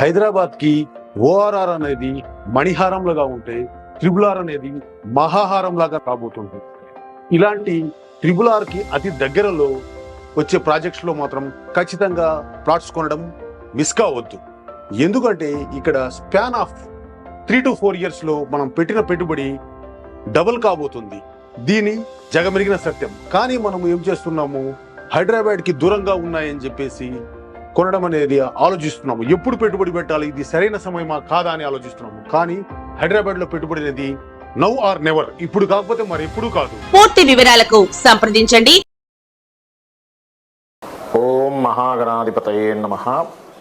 హైదరాబాద్కి ఓఆర్ఆర్ అనేది మణిహారంలాగా ఉంటే ట్రిబుల్ ఆర్ అనేది మహాహారం లాగా రాబోతుంది. ఇలాంటి ట్రిబుల్ ఆర్కి అతి దగ్గరలో వచ్చే ప్రాజెక్ట్స్లో మాత్రం ఖచ్చితంగా ప్లాట్స్ కొనడం మిస్ కావద్దు. ఎందుకంటే ఇక్కడ స్పాన్ ఆఫ్ 3 to 4 yearsలో మనం పెట్టిన పెట్టుబడి డబుల్ కాబోతుంది. దీని జగమెరిగిన సత్యం. కానీ మనం ఏం చేస్తున్నాము, హైదరాబాద్కి దూరంగా ఉన్నాయని చెప్పేసి కొనడం అనేది ఆలోచిస్తున్నాము. ఎప్పుడు పెట్టుబడి పెట్టాలి, ఇది సరైన సమయమా కాదా అని ఆలోచిస్తున్నాము. కానీ హైదరాబాద్లో పెట్టుబడి అనేది నౌ ఆర్ నెవర్, ఇప్పుడు కాకపోతే మరి ఎప్పుడు కాదు. పూర్తి వివరాలకు సంప్రదించండి. ఓం మహాగణాధిపతయే నమః.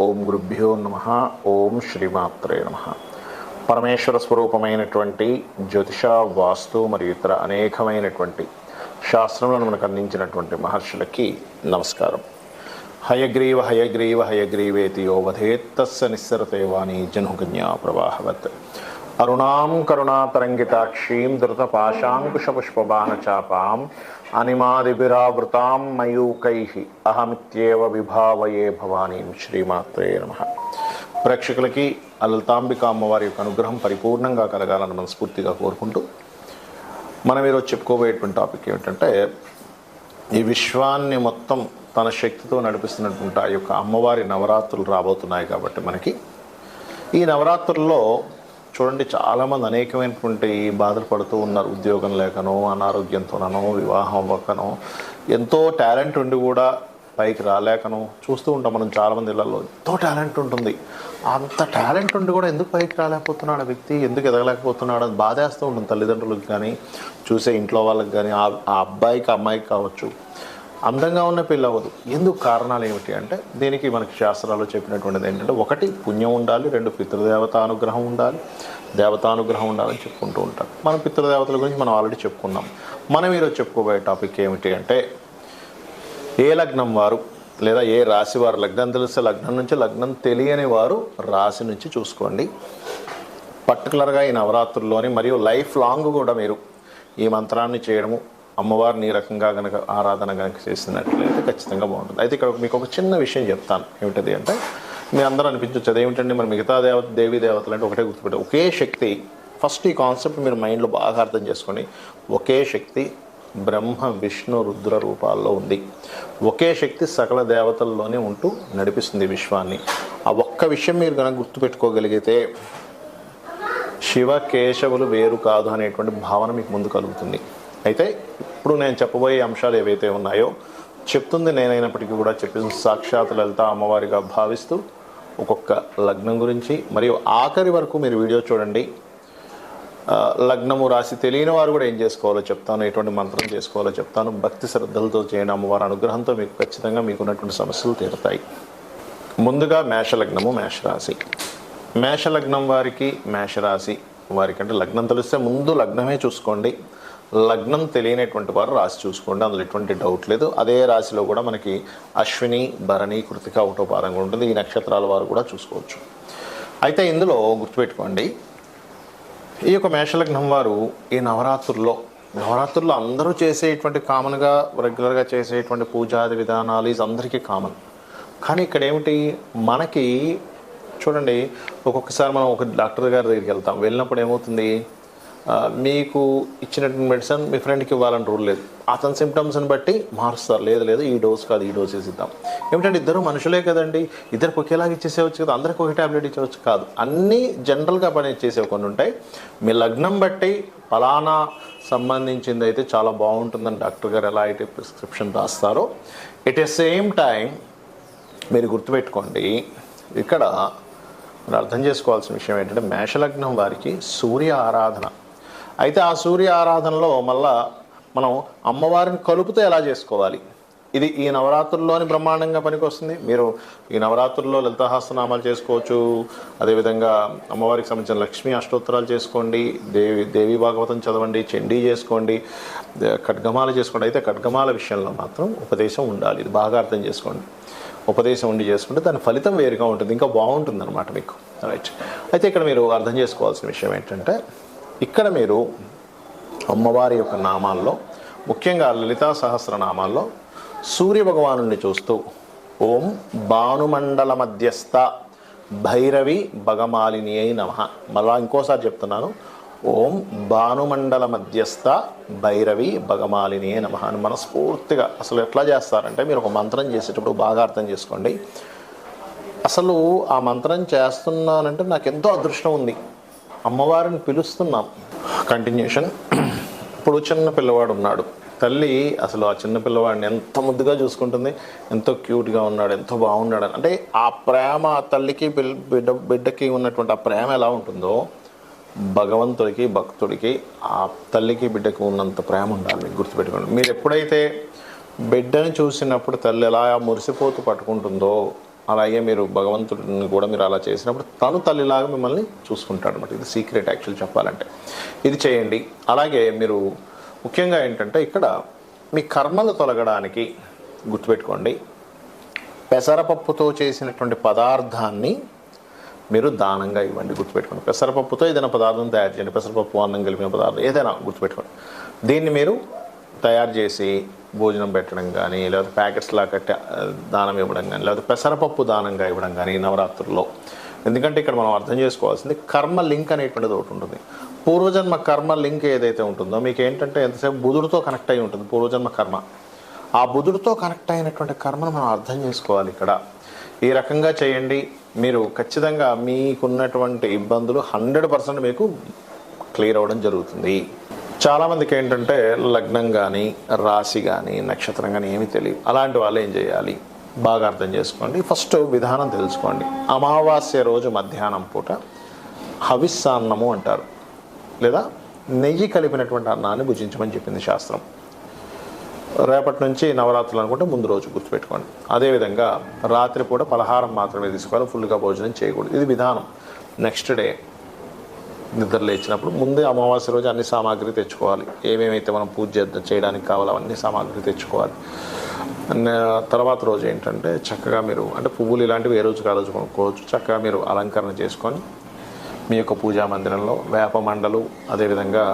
ఓం గురుభ్యో నమః. ఓం శ్రీమాత్రే నమః. పరమేశ్వర స్వరూపమైనటువంటి జ్యోతిష, వాస్తు మరియు ఇతర అనేకమైనటువంటి శాస్త్రములను మనకు అందించినటువంటి మహర్షులకి నమస్కారం. హయగ్రీవ హయగ్రీవ హయగ్రీవేతి యో వధేత్తస్య నిస్సరతే వాణి జనుకన్యా ప్రవాహవత్. అరుణాం కరుణాతరంగితాక్షీం ధృతపాశాంకుశపుష్పబాణచాపాం అనిమాదిభిరావృతాం మయూకైః అహమిత్యేవ విభావయే భవానీం. శ్రీమాత్రే నమః. ప్రేక్షకులకి లలితాంబిక అమ్మవారి యొక్క అనుగ్రహం పరిపూర్ణంగా కలగాలని మనస్ఫూర్తిగా కోరుకుంటూ మనం ఈరోజు చెప్పుకోబోయేటువంటి టాపిక్ ఏమిటంటే, ఈ విశ్వాన్ని మొత్తం తన శక్తితో నడిపిస్తున్నటువంటి ఆ యొక్క అమ్మవారి నవరాత్రులు రాబోతున్నాయి. కాబట్టి మనకి ఈ నవరాత్రుల్లో చూడండి, చాలామంది అనేకమైనటువంటి బాధలు పడుతూ ఉన్నారు. ఉద్యోగం లేకనో, అనారోగ్యంతోనో, వివాహం అవ్వకనో, ఎంతో టాలెంట్ ఉండి కూడా పైకి రాలేకనో చూస్తూ ఉంటాం మనం. చాలామంది ఇళ్లలో ఎంతో టాలెంట్ ఉంటుంది, అంత టాలెంట్ ఉండి కూడా ఎందుకు పైకి రాలేకపోతున్నాడు ఆ వ్యక్తి, ఎందుకు ఎదగలేకపోతున్నాడు అని బాధేస్తూ ఉంటుంది తల్లిదండ్రులకు కానీ, చూసే ఇంట్లో వాళ్ళకి కానీ. ఆ అబ్బాయికి అమ్మాయికి కావచ్చు, అందంగా ఉన్న పెళ్ళి అవ్వదు. ఎందుకు కారణాలు ఏమిటి అంటే, దీనికి మనకి శాస్త్రాలు చెప్పినటువంటిది ఏంటంటే, 1 పుణ్యం ఉండాలి, 2 పితృదేవతానుగ్రహం ఉండాలి, దేవతానుగ్రహం ఉండాలని చెప్పుకుంటూ ఉంటారు. మనం పితృదేవతల గురించి మనం ఆల్రెడీ చెప్పుకున్నాం. మనం ఈరోజు చెప్పుకోబోయే టాపిక్ ఏమిటి అంటే, ఏ లగ్నం వారు లేదా ఏ రాశి వారు, లగ్నం తెలిస్తే లగ్నం నుంచి, లగ్నం తెలియని వారు రాశి నుంచి చూసుకోండి. పర్టికులర్గా ఈ నవరాత్రుల్లోని మరియు లైఫ్ లాంగ్ కూడా మీరు ఈ మంత్రాన్ని చేయడము, అమ్మవారిని ఈ రకంగా కనుక ఆరాధన కనుక చేసినట్లయితే ఖచ్చితంగా బాగుంటుంది. అయితే ఇక్కడ మీకు ఒక చిన్న విషయం చెప్తాను. ఏమిటది అంటే, మీ అందరూ అనిపించవచ్చు అదేమిటండి మరి మిగతా దేవీ దేవతలు అంటే ఒకటే గుర్తుపెట్టారు. ఒకే శక్తి. ఫస్ట్ ఈ కాన్సెప్ట్ మీరు మైండ్లో బాగా అర్థం చేసుకోండి. ఒకే శక్తి బ్రహ్మ విష్ణు రుద్ర రూపాల్లో ఉంది. ఒకే శక్తి సకల దేవతల్లోనే ఉంటూ నడిపిస్తుంది విశ్వాన్ని. ఆ ఒక్క విషయం మీరు కనుక గుర్తుపెట్టుకోగలిగితే శివ కేశవులు వేరు కాదు అనేటువంటి భావన మీకు ముందు కలుగుతుంది. అయితే ఇప్పుడు నేను చెప్పబోయే అంశాలు ఏవైతే ఉన్నాయో, చెప్తుంది నేనైనప్పటికీ కూడా చెప్పింది సాక్షాత్ లలిత అమ్మవారిగా భావిస్తూ ఒక్కొక్క లగ్నం గురించి మరియు ఆఖరి వరకు మీరు వీడియో చూడండి. లగ్నము రాశి తెలియని వారు కూడా ఏం చేసుకోవాలో చెప్తాను, ఎటువంటి మంత్రం చేసుకోవాలో చెప్తాను. భక్తి శ్రద్ధలతో చేయడం అమ్మవారి అనుగ్రహంతో మీకు ఖచ్చితంగా మీకున్నటువంటి సమస్యలు తీరుతాయి. ముందుగా మేషలగ్నము, మేషరాశి. మేషలగ్నం వారికి, మేషరాశి వారికి అంటే లగ్నం తెలిస్తే ముందు లగ్నమే చూసుకోండి. లగ్నం తెలియనటువంటి వారు రాశి చూసుకోండి, అందులో ఎటువంటి డౌట్ లేదు. అదే రాశిలో కూడా మనకి అశ్విని, భరణి, కృతిక ఒకటో పాదంగా ఉంటుంది. ఈ నక్షత్రాల వారు కూడా చూసుకోవచ్చు. అయితే ఇందులో గుర్తుపెట్టుకోండి, ఈ యొక్క మేషలగ్నం వారు ఈ నవరాత్రుల్లో అందరూ చేసేటువంటి కామన్గా రెగ్యులర్గా చేసేటువంటి పూజాది విధానాలు ఇది అందరికీ కామన్. కానీ ఇక్కడ ఏమిటి, మనకి చూడండి, ఒక్కొక్కసారి మనం ఒక డాక్టర్ గారి దగ్గరికి వెళ్తాం. వెళ్ళినప్పుడు ఏమవుతుంది, మీకు ఇచ్చినటువంటి మెడిసిన్ మీ ఫ్రెండ్కి ఇవ్వాలని రూల్ లేదు. అతని సిమ్టమ్స్ని బట్టి మారుస్తారు. లేదు ఈ డోస్ కాదు, ఈ డోస్ ఇద్దాం. ఏమిటంటే ఇద్దరు మనుషులే కదండి, ఇద్దరికి ఒకేలాగా ఇచ్చేసేవచ్చు కదా, అందరికి ఒక ట్యాబ్లెట్ ఇచ్చేవచ్చు కాదు. అన్నీ జనరల్గా పని చేసేవి కొన్ని ఉంటాయి. మీ లగ్నం బట్టి ఫలానా సంబంధించింది అయితే చాలా బాగుంటుందని డాక్టర్ గారు ఎలా అయితే ప్రిస్క్రిప్షన్ రాస్తారో, ఎట్ ఎ సేమ్ టైం మీరు గుర్తుపెట్టుకోండి, ఇక్కడ మీరు అర్థం చేసుకోవాల్సిన విషయం ఏంటంటే, మేషలగ్నం వారికి సూర్య ఆరాధన. అయితే ఆ సూర్య ఆరాధనలో మళ్ళా మనం అమ్మవారిని కలుపుతూ ఎలా చేసుకోవాలి, ఇది ఈ నవరాత్రుల్లోని బ్రహ్మాండంగా పనికి వస్తుంది. మీరు ఈ నవరాత్రుల్లో లలితాసహస్రనామాలు చేసుకోవచ్చు. అదేవిధంగా అమ్మవారికి సంబంధించిన లక్ష్మీ అష్టోత్తరాలు చేసుకోండి, దేవి భాగవతం చదవండి, చండీ చేసుకోండి, ఖడ్గమాల చేసుకోండి. అయితే ఖడ్గమాల విషయంలో మాత్రం ఉపదేశం ఉండాలి. ఇది బాగా అర్థం చేసుకోండి. ఉపదేశం ఉండి చేసుకుంటే దాని ఫలితం వేరుగా ఉంటుంది, ఇంకా బాగుంటుంది అనమాట మీకు. రైట్. అయితే ఇక్కడ మీరు అర్థం చేసుకోవాల్సిన విషయం ఏంటంటే, ఇక్కడ మీరు అమ్మవారి యొక్క నామాల్లో, ముఖ్యంగా లలితా సహస్రనామాల్లో సూర్య భగవానుడిని చూస్తూ ఓం భానుమండల మధ్యస్థ భైరవి భగమాలినియై నమః. మళ్ళా ఇంకోసారి చెప్తున్నాను, ఓం భానుమండల మధ్యస్థ భైరవి భగమాలినియై నమః అని మనస్ఫూర్తిగా. అసలు ఎట్లా చేస్తారంటే, మీరు ఒక మంత్రం చేసేటప్పుడు బాగా అర్థం చేసుకోండి. అసలు ఆ మంత్రం చేస్తున్నానంటే నాకు ఎంతో అదృష్టం ఉంది, అమ్మవారిని పిలుస్తున్నాం. కంటిన్యూషన్. ఇప్పుడు చిన్న పిల్లవాడు ఉన్నాడు, తల్లి అసలు ఆ చిన్న పిల్లవాడిని ఎంత ముద్దుగా చూసుకుంటుంది, ఎంతో క్యూట్గా ఉన్నాడు, ఎంతో బాగున్నాడు. అంటే ఆ ప్రేమ, ఆ తల్లికి బిడ్డకి ఉన్నటువంటి ఆ ప్రేమ ఎలా ఉంటుందో, భగవంతుడికి భక్తుడికి ఆ తల్లికి బిడ్డకి ఉన్నంత ప్రేమ ఉండాలి. మీకు గుర్తుపెట్టుకోండి. మీరు ఎప్పుడైతే బిడ్డని చూసినప్పుడు తల్లి ఎలా మురిసిపోతూ పట్టుకుంటుందో, అలాగే మీరు భగవంతుడిని కూడా మీరు అలా చేసినప్పుడు తను తల్లిలాగా మిమ్మల్ని చూసుకుంటాడు అనమాట. ఇది సీక్రెట్ యాక్చువల్ చెప్పాలంటే. ఇది చేయండి. అలాగే మీరు ముఖ్యంగా ఏంటంటే, ఇక్కడ మీ కర్మలు తొలగడానికి గుర్తుపెట్టుకోండి, పెసరపప్పుతో చేసినటువంటి పదార్థాన్ని మీరు దానంగా ఇవ్వండి. గుర్తుపెట్టుకోండి. పెసరపప్పుతో ఏదైనా పదార్థం తయారు చేయండి. పెసరపప్పు, అన్నం కలిపిన పదార్థం ఏదైనా గుర్తుపెట్టుకోండి. దీన్ని మీరు తయారు చేసి భోజనం పెట్టడం కానీ, లేకపోతే ప్యాకెట్స్లా కట్టి దానం ఇవ్వడం కానీ, లేకపోతే పెసరపప్పు దానంగా ఇవ్వడం కానీ నవరాత్రుల్లో. ఎందుకంటే ఇక్కడ మనం అర్థం చేసుకోవాల్సింది కర్మ లింక్ అనేటువంటిది ఒకటి ఉంటుంది. పూర్వజన్మ కర్మ లింక్ ఏదైతే ఉంటుందో మీకు ఏంటంటే ఎంతసేపు బుధుడితో కనెక్ట్ అయి ఉంటుంది పూర్వజన్మ కర్మ. ఆ బుధుడితో కనెక్ట్ అయినటువంటి కర్మను మనం అర్థం చేసుకోవాలి. ఇక్కడ ఈ రకంగా చేయండి. మీరు ఖచ్చితంగా మీకున్నటువంటి ఇబ్బందులు 100% మీకు క్లియర్ అవ్వడం జరుగుతుంది. చాలామందికి ఏంటంటే లగ్నం కానీ, రాశి కానీ, నక్షత్రం కానీ ఏమీ తెలియదు. అలాంటి వాళ్ళు ఏం చేయాలి బాగా అర్థం చేసుకోండి. ఫస్ట్ విధానం తెలుసుకోండి. అమావాస్య రోజు మధ్యాహ్నం పూట హవిస్సాన్నము అంటారు, లేదా నెయ్యి కలిపినటువంటి అన్నాన్ని భుజించమని చెప్పింది శాస్త్రం. రేపటి నుంచి నవరాత్రులు అనుకుంటే ముందు రోజు గుర్తుపెట్టుకోండి. అదేవిధంగా రాత్రి పూట పలహారం మాత్రమే తీసుకోవాలి, ఫుల్గా భోజనం చేయకూడదు. ఇది విధానం. నెక్స్ట్ డే నిద్ర లేచినప్పుడు ముందే అమావాస్య రోజు అన్ని సామాగ్రి తెచ్చుకోవాలి. ఏమేమైతే మనం పూజ చేయడానికి కావాలో అవన్నీ సామాగ్రి తెచ్చుకోవాలి. తర్వాత రోజు ఏంటంటే చక్కగా మీరు అంటే పువ్వులు ఇలాంటివి ఏ రోజుకి ఆ రోజు కొనుక్కోవచ్చు. చక్కగా మీరు అలంకరణ చేసుకొని మీ యొక్క పూజా మందిరంలో వేప మండలు, అదేవిధంగా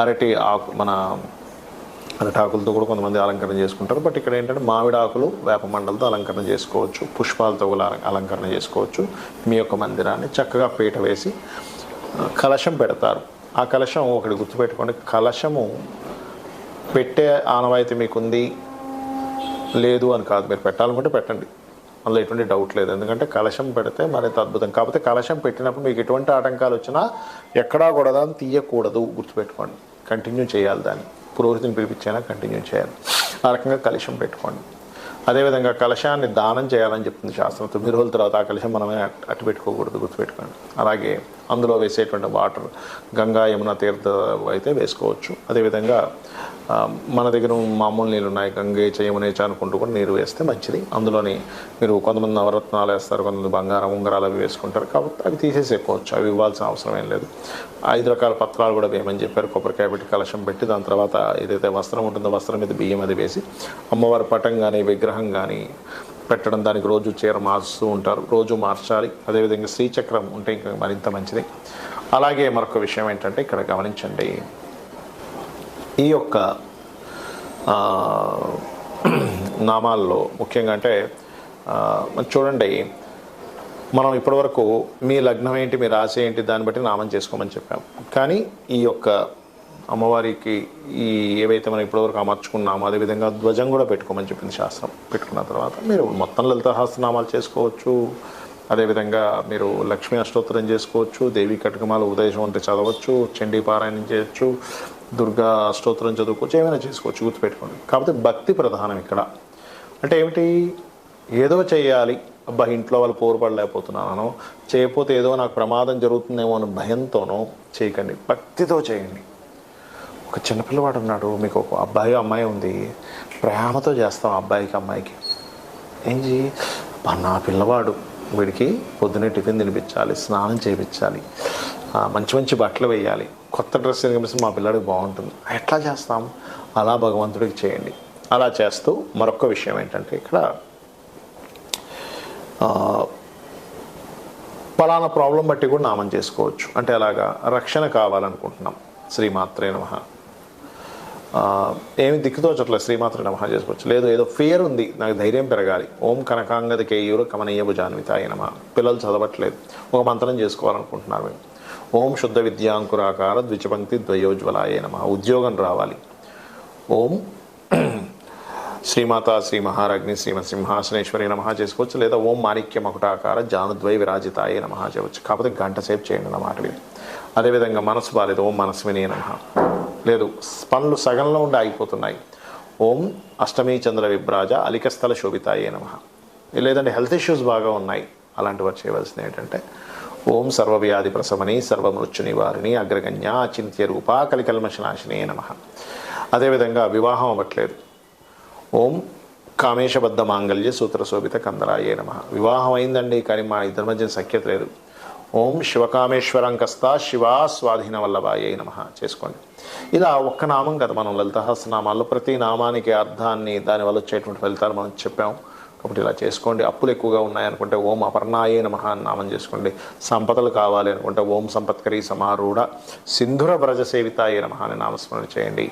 అరటి ఆకు, మన అరటి ఆకులతో కూడా కొంతమంది అలంకరణ చేసుకుంటారు. బట్ ఇక్కడ ఏంటంటే మామిడి ఆకులు, వేప మండలతో అలంకరణ చేసుకోవచ్చు, పుష్పాలతో కూడా అలంకరణ చేసుకోవచ్చు. మీ యొక్క మందిరాన్ని చక్కగా పీట వేసి కలశం పెడతారు. ఆ కలశం ఒకటి గుర్తుపెట్టుకోండి, కలశము పెట్టే ఆనవాయితీ మీకుంది లేదు అని కాదు, మీరు పెట్టాలనుకుంటే పెట్టండి, అందులో ఎటువంటి డౌట్ లేదు. ఎందుకంటే కలశం పెడితే మరింత అద్భుతం. కాకపోతే కలశం పెట్టినప్పుడు మీకు ఎటువంటి ఆటంకాలు వచ్చినా ఎక్కడా కూడా దాన్ని తీయకూడదు, గుర్తుపెట్టుకోండి. కంటిన్యూ చేయాలి, దాన్ని పురోహితుని పిలిపించైనా కంటిన్యూ చేయాలి. ఆ రకంగా కలశం పెట్టుకోండి. అదేవిధంగా కలశాన్ని దానం చేయాలని చెప్తుంది శాస్త్రం. 9 రోజుల తర్వాత ఆ కలశం మనమే అట్టు పెట్టుకోకూడదు, గుర్తుపెట్టుకోండి. అలాగే అందులో వేసేటువంటి వాటర్ గంగా, యమున తీర్థ అయితే వేసుకోవచ్చు. అదేవిధంగా మన దగ్గర మామూలు నీళ్ళు ఉన్నాయి, గంగే యమునేచ అనుకుంటూ కూడా నీరు వేస్తే మంచిది. అందులోని మీరు కొంతమంది నవరత్నాలు వేస్తారు, కొంతమంది బంగారం ఉంగరాలు అవి వేసుకుంటారు, కాబట్టి అవి తీసేసేసుకోవచ్చు, అవి ఇవ్వాల్సిన అవసరం ఏం లేదు. 5 రకాల పత్రాలు కూడా వేయమని చెప్పారు. కొబ్బరికాయ పెట్టి కలశం పెట్టి దాని తర్వాత ఏదైతే వస్త్రం ఉంటుందో వస్త్రం మీద బియ్యం అది వేసి అమ్మవారి పటం కానీ విగ్రహం కానీ పెట్టడం, దానికి రోజు చీర మార్చుతూ ఉంటారు, రోజు మార్చాలి. అదేవిధంగా శ్రీచక్రం ఉంటే ఇంకా మరింత మంచిది. అలాగే మరొక విషయం ఏంటంటే ఇక్కడ గమనించండి, ఈ యొక్క నామాల్లో ముఖ్యంగా అంటే చూడండి, మనం ఇప్పటివరకు మీ లగ్నం ఏంటి, మీ రాశి ఏంటి, దాన్ని బట్టి నామం చేసుకోమని చెప్పాం. కానీ ఈ యొక్క అమ్మవారికి ఈ ఏవైతే మనం ఇప్పటివరకు అమర్చుకున్నామో అదేవిధంగా ధ్వజం కూడా పెట్టుకోమని చెప్పింది శాస్త్రం. పెట్టుకున్న తర్వాత మీరు మొత్తం లలిత సహస్రనామాలు చేసుకోవచ్చు. అదేవిధంగా మీరు లక్ష్మీ అష్టోత్తరం చేసుకోవచ్చు, దేవి కటకమాల ఉదయం అంటే చదవచ్చు, చండీ పారాయణం చేయొచ్చు, దుర్గా అష్టోత్తరం చదువుకోవచ్చు, ఏమైనా చేసుకోవచ్చు, గుర్తుపెట్టుకోండి. కాకపోతే భక్తి ప్రధానం ఇక్కడ. అంటే ఏమిటి, ఏదో చేయాలి, అబ్బా ఇంట్లో వాళ్ళు పోరుపడలేకపోతున్నానో, చేయకపోతే ఏదో నాకు ప్రమాదం జరుగుతుందేమో అని భయంతోనో చేయకండి, భక్తితో చేయండి. ఒక చిన్నపిల్లవాడు ఉన్నాడు, మీకు ఒక అబ్బాయి అమ్మాయి ఉంది, ప్రేమతో చేస్తాం అబ్బాయికి అమ్మాయికి. ఏంటి, నా పిల్లవాడు, వీడికి పొద్దునే టిఫిన్ తినిపించాలి, స్నానం చేయించాలి, మంచి మంచి బట్టలు వేయాలి, కొత్త డ్రెస్ కనిపిస్తే మా పిల్లాడికి బాగుంటుంది. ఎట్లా చేస్తాం, అలా భగవంతుడికి చేయండి. అలా చేస్తూ మరొక విషయం ఏంటంటే ఇక్కడ పలానా ప్రాబ్లం బట్టి కూడా నామం చేసుకోవచ్చు. అంటే అలాగా రక్షణ కావాలనుకుంటున్నాం, శ్రీమాత్రే నమః, ఏమి దిక్కుతోచట్లేదు శ్రీమాత్ర నమః చేసుకోవచ్చు. లేదు ఏదో ఫియర్ ఉంది, నాకు ధైర్యం పెరగాలి, ఓం కనకాంగద కేయూరు కమనీయ భుజాన్వితాయ నమః. పిల్లలు చదవట్లేదు, ఒక మంత్రం చేసుకోవాలనుకుంటున్నారు మేము, ఓం శుద్ధ విద్యాంకురాకార ద్విచపంక్తి ద్వయోజ్వలాయ నమః. ఉద్యోగం రావాలి, ఓం శ్రీమాత శ్రీ మహారాజ్ఞి శ్రీమత్ సింహాసనేశ్వరి నమః చేసుకోవచ్చు. లేదా ఓం మాణిక్య మకుటాకార జానుద్వై విరాజితాయ నమః చేయవచ్చు. కాకపోతే గంట సేపు చేయండి అన్నమాట విని. అదేవిధంగా మనసు బాలేదు, ఓం మనస్విని నమః. లేదు పనులు సగంలో ఉండి ఆగిపోతున్నాయి, ఓం అష్టమీ చంద్ర విభ్రాజ అలికస్థల శోభితాయే నమః. లేదంటే హెల్త్ ఇష్యూస్ బాగా ఉన్నాయి, అలాంటి వారు చేయవలసింది ఏంటంటే ఓం సర్వవ్యాధి ప్రసమని సర్వమృత్యు నివారిణి అగ్రగణ్య అచింత్య రూప కలికల్మషనాశినే నమః. అదేవిధంగా వివాహం అవ్వట్లేదు, ఓం కామేశబద్ధ మాంగళ్య సూత్ర శోభిత కందరాయే నమః. వివాహం అయిందండి కానీ మా ఇద్దరి మధ్య సఖ్యత లేదు, ఓం శివకామేశ్వరంకస్త శివా స్వాధీన వల్లభాయే నమః చేసుకోండి. ఇలా ఒక్క నామం కదా, మనం లలిత సహస్రనామాల్లో ప్రతి నామానికి అర్థాన్ని దానివల్ల వచ్చేటువంటి ఫలితాలు మనం చెప్పాము. కాబట్టి ఇలా చేసుకోండి. అప్పులు ఎక్కువగా ఉన్నాయనుకుంటే ఓం అపర్ణాయే నమః అని నామం చేసుకోండి. సంపదలు కావాలి అనుకుంటే ఓం సంపత్కరీ సమారూఢ సింధుర వ్రజ సేవితాయే నమః అని నామస్మరణ చేయండి.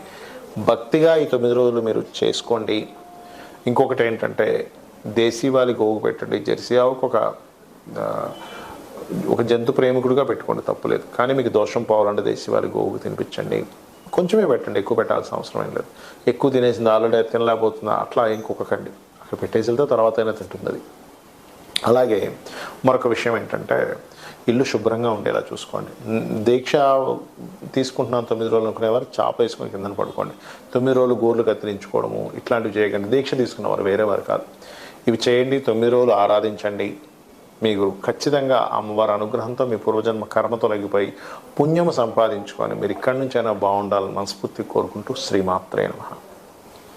భక్తిగా ఈ 9 రోజులు మీరు చేసుకోండి. ఇంకొకటి ఏంటంటే దేశీవాలి గోవు పెట్టండి. జెర్సీ ఆవుకు ఒక జంతు ప్రేమికుడిగా పెట్టుకోండి, తప్పులేదు. కానీ మీకు దోషం పోవాలంటే దేశీవాలి గోవుకు తినిపించండి. కొంచెమే పెట్టండి, ఎక్కువ పెట్టాల్సిన అవసరం ఏం లేదు. ఎక్కువ తినేసింది ఆల్రెడీ తినలేకపోతుందా అట్లా ఇంకొకకండి, అక్కడ పెట్టేసి వెళ్తే తర్వాత అయినా తింటుంది అది. అలాగే మరొక విషయం ఏంటంటే ఇల్లు శుభ్రంగా ఉండేలా చూసుకోండి. దీక్ష తీసుకుంటున్నాను 9 రోజులు అనుకునేవారు చాప వేసుకొని కిందన పడుకోండి. 9 రోజులు గోర్లు కత్తిరించుకోవడము ఇట్లాంటివి చేయకండి. దీక్ష తీసుకున్నవారు వేరే వారు కాదు, ఇవి చేయండి. 9 రోజులు ఆరాధించండి. మీకు ఖచ్చితంగా అమ్మవారి అనుగ్రహంతో మీ పూర్వజన్మ కర్మ తొలగిపోయి పుణ్యము సంపాదించుకొని మీరు ఇక్కడి నుంచైనా బాగుండాలని మనస్ఫూర్తి కోరుకుంటూ శ్రీమాత్రే నమః.